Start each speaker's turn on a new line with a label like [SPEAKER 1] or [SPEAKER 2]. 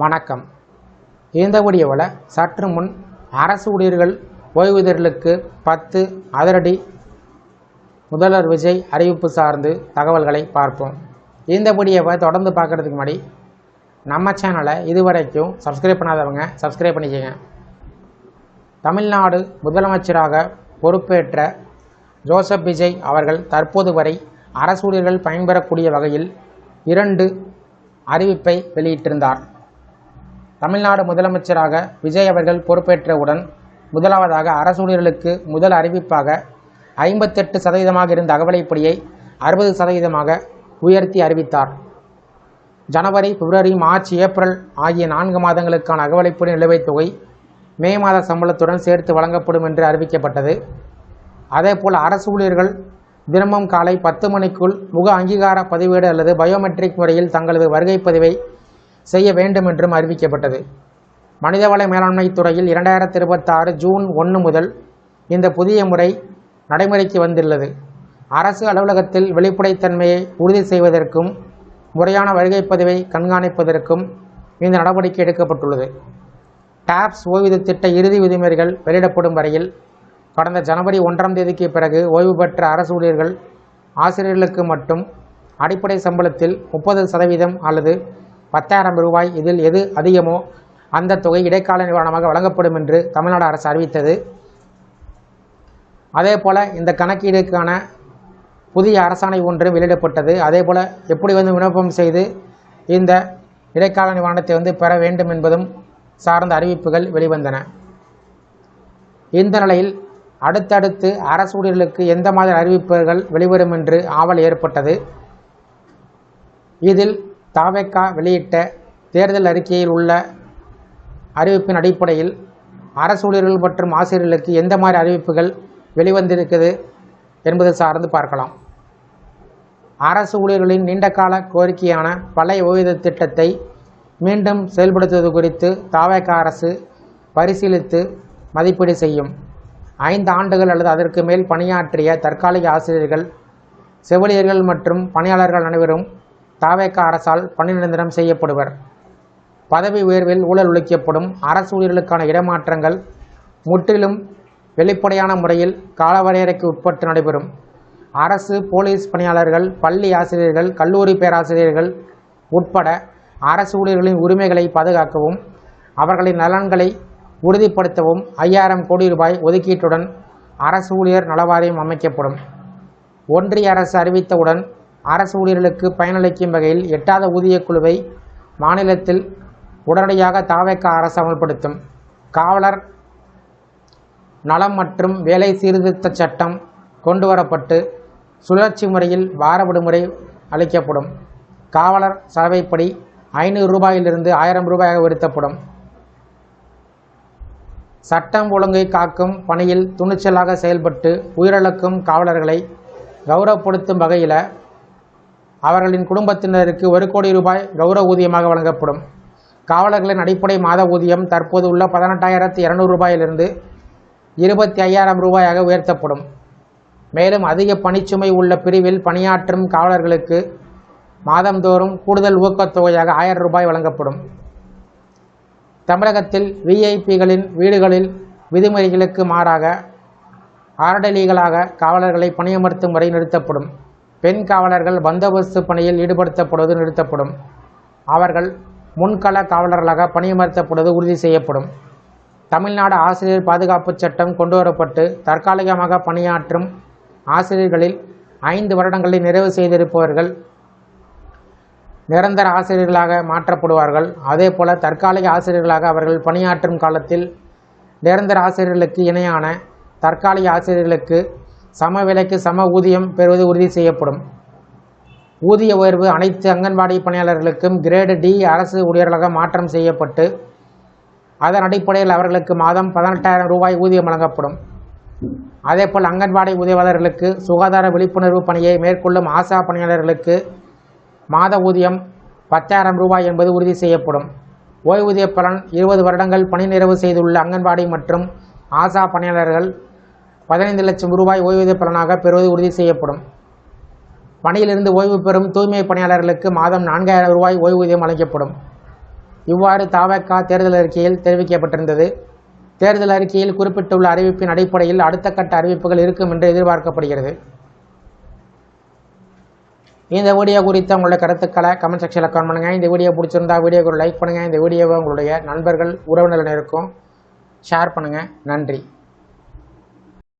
[SPEAKER 1] வணக்கம். இந்த வீடியோவில் சற்று முன் அரசு ஊழியர்கள் ஓய்வூதியர்களுக்கு 10 அதிரடி முதல்வர் விஜய் அறிவிப்பு சார்ந்து தகவல்களை பார்ப்போம். இந்த வீடியோவை தொடர்ந்து பார்க்குறதுக்கு முன்னாடி நம்ம சேனலை இதுவரைக்கும் சப்ஸ்கிரைப் பண்ணாதவங்க சப்ஸ்கிரைப் பண்ணிக்கோங்க. தமிழ்நாடு முதலமைச்சராக பொறுப்பேற்ற ஜோசப் விஜய் அவர்கள் தற்போது வரை அரசு ஊழியர்கள் பயன்பெறக்கூடிய வகையில் 2 அறிவிப்பை வெளியிட்டிருந்தார். தமிழ்நாடு முதலமைச்சராக விஜய் அவர்கள் பொறுப்பேற்றவுடன் முதலாவதாக அரசு ஊழியர்களுக்கு முதல் அறிவிப்பாக 58% இருந்த அகவிலைப்படியை 60% உயர்த்தி அறிவித்தார். ஜனவரி, பிப்ரவரி, மார்ச், ஏப்ரல் ஆகிய 4 மாதங்களுக்கான அகவிலைப்படி நிலுவைத் தொகை மே மாத சம்பளத்துடன் சேர்த்து வழங்கப்படும் என்று அறிவிக்கப்பட்டது. அதேபோல் அரசு ஊழியர்கள் தினமும் காலை 10 மணிக்குள் முக அங்கீகார பதிவேடு அல்லது பயோமெட்ரிக் முறையில் தங்களது வருகை பதிவை செய்ய வேண்டும் என்றும் அறிவிக்கப்பட்டது. மனிதவள மேலாண்மை துறையில் 2026 ஜூன் 1 முதல் இந்த புதிய முறை நடைமுறைக்கு வந்துள்ளது. அரசு அலுவலகத்தில் வெளிப்படைத்தன்மையை உறுதி செய்வதற்கும் முறையான வருகை பதிவை கண்காணிப்பதற்கும் இந்த நடவடிக்கை எடுக்கப்பட்டுள்ளது. டாப்ஸ் ஓய்வூதிய திட்ட இறுதி விதிமுறைகள் வெளியிடப்படும் வரையில் கடந்த ஜனவரி 1ஆம் தேதிக்கு பிறகு ஓய்வு பெற்ற அரசு ஊழியர்கள் ஆசிரியர்களுக்கு மட்டும் அடிப்படை சம்பளத்தில் 30% அல்லது 10,000 ரூபாய் இதில் எது அதிகமோ அந்த தொகை இடைக்கால நிவாரணமாக வழங்கப்படும் என்று தமிழ்நாடு அரசு அறிவித்தது. அதேபோல் இந்த கணக்கீடுக்கான புதிய அரசாணை ஒன்று வெளியிடப்பட்டது. அதேபோல் எப்படி விண்ணப்பம் செய்து இந்த இடைக்கால நிவாரணத்தை பெற வேண்டும் என்பதும் சார்ந்த அறிவிப்புகள் வெளிவந்தன. இந்த நிலையில் அடுத்தடுத்து அரசு ஊழியர்களுக்கு எந்த மாதிரி அறிவிப்புகள் வெளிவரும் என்று ஆவல் ஏற்பட்டது. இதில் தவேக வெளியிட்ட தேர்தல் அறிக்கையில் உள்ள அறிவிப்பின் அடிப்படையில் அரசு ஊழியர்கள் மற்றும் ஆசிரியர்களுக்கு எந்த மாதிரி அறிவிப்புகள் வெளிவந்திருக்குது என்பது சார்ந்து பார்க்கலாம். அரசு ஊழியர்களின் நீண்டகால கோரிக்கையான பழைய ஓய்வூதிய திட்டத்தை மீண்டும் செயல்படுத்துவது குறித்து தவேக அரசு பரிசீலித்து மதிப்பீடு செய்யும். 5 ஆண்டுகள் அல்லது அதற்கு மேல் பணியாற்றிய தற்காலிக ஆசிரியர்கள், செவிலியர்கள் மற்றும் பணியாளர்கள் அனைவரும் தவேக அரசால் பணி நிரந்தரம் செய்யப்படுவர். பதவி உயர்வில் ஊழல் ஒழிக்கப்படும். அரசு ஊழியர்களுக்கான இடமாற்றங்கள் முற்றிலும் வெளிப்படையான முறையில் காலவரையறைக்கு உட்பட்டு நடைபெறும். அரசு, போலீஸ் பணியாளர்கள், பள்ளி ஆசிரியர்கள், கல்லூரி பேராசிரியர்கள் உட்பட அரசு ஊழியர்களின் உரிமைகளை பாதுகாக்கவும் அவர்களின் நலன்களை உறுதிப்படுத்தவும் 5000 கோடி ரூபாய் ஒதுக்கீட்டுடன் அரசு ஊழியர் நலவாரியம் அமைக்கப்படும். ஒன்றிய அரசு அறிவித்தவுடன் அரசு ஊழியர்களுக்கு பயனளிக்கும் வகையில் 8வது ஊதியக் குழுவை மாநிலத்தில் உடனடியாக தவேக அரசு அமல்படுத்தும். காவலர் நலம் மற்றும் வேலை சீர்திருத்த சட்டம் கொண்டுவரப்பட்டு சுழற்சி முறையில் வார விடுமுறை அளிக்கப்படும். காவலர் சலவைப்படி 500 ரூபாயிலிருந்து 1000 ரூபாயாக உயர்த்தப்படும். சட்டம் ஒழுங்கை காக்கும் பணியில் துணிச்சலாக செயல்பட்டு உயிரிழக்கும் காவலர்களை கௌரவப்படுத்தும் வகையில் அவர்களின் குடும்பத்தினருக்கு 1 கோடி ரூபாய் கௌரவ ஊதியமாக வழங்கப்படும். காவலர்களின் அடிப்படை மாத ஊதியம் தற்போது உள்ள 18,200 ரூபாயிலிருந்து 25,000 ரூபாயாக உயர்த்தப்படும். மேலும் அதிக பணிச்சுமை உள்ள பிரிவில் பணியாற்றும் காவலர்களுக்கு மாதந்தோறும் கூடுதல் ஊக்கத்தொகையாக 1000 ரூபாய் வழங்கப்படும். தமிழகத்தில் விஐபிகளின் வீடுகளில் விதிமுறைகளுக்கு மாறாக ஆர்டலிகளாக காவலர்களை பணியமர்த்தும் முறை நிறுத்தப்படும். பெண் காவலர்கள் பந்தோபஸ்து பணியில் ஈடுபடுத்தப்படுவது நிறுத்தப்படும். அவர்கள் முன்கள காவலர்களாக பணியமர்த்தப்படுவது உறுதி செய்யப்படும். தமிழ்நாடு ஆசிரியர் பாதுகாப்பு சட்டம் கொண்டுவரப்பட்டு தற்காலிகமாக பணியாற்றும் ஆசிரியர்களில் 5 வருடங்களை நிறைவு செய்திருப்பவர்கள் நிரந்தர ஆசிரியர்களாக மாற்றப்படுவார்கள். அதேபோல தற்காலிக ஆசிரியர்களாக அவர்கள் பணியாற்றும் காலத்தில் நிரந்தர ஆசிரியர்களுக்கு இணையான தற்காலிக ஆசிரியர்களுக்கு சம விலைக்கு சம ஊதியம் பெறுவது உறுதி செய்யப்படும். ஊதிய உயர்வு அனைத்து அங்கன்வாடி பணியாளர்களுக்கும் கிரேடு டி அரசு ஊழியர்களாக மாற்றம் செய்யப்பட்டு அதன் அடிப்படையில் அவர்களுக்கு மாதம் 18,000 ரூபாய் ஊதியம் வழங்கப்படும். அதேபோல் அங்கன்வாடி உதவியாளர்களுக்கு சுகாதார விழிப்புணர்வு பணியை மேற்கொள்ளும் ஆசா பணியாளர்களுக்கு மாத ஊதியம் 10,000 ரூபாய் என்பது உறுதி செய்யப்படும். ஓய்வூதிய பலன் 20 வருடங்கள் பணி நிறைவு செய்துள்ள அங்கன்வாடி மற்றும் ஆசா பணியாளர்கள் 15 லட்சம் ரூபாய் ஓய்வூதிய பலனாக பெறுவது உறுதி செய்யப்படும். பணியிலிருந்து ஓய்வு பெறும் தூய்மை பணியாளர்களுக்கு மாதம் 4,000 ரூபாய் ஓய்வூதியம் அளிக்கப்படும். இவ்வாறு தவேகா தேர்தல் அறிக்கையில் தெரிவிக்கப்பட்டிருந்தது. தேர்தல் அறிக்கையில் குறிப்பிட்டுள்ள அறிவிப்பின் அடிப்படையில் அடுத்த கட்ட அறிவிப்புகள் இருக்கும் என்று எதிர்பார்க்கப்படுகிறது. இந்த வீடியோ குறித்த உங்களுடைய கருத்துக்களை கமெண்ட் செக்ஷனில் கமெண்ட் பண்ணுங்கள். இந்த வீடியோ பிடிச்சிருந்தா வீடியோக்கு ஒரு லைக் பண்ணுங்கள். இந்த வீடியோவை உங்களுடைய நண்பர்கள் உறவினர்களுக்கும் ஷேர் பண்ணுங்கள். நன்றி.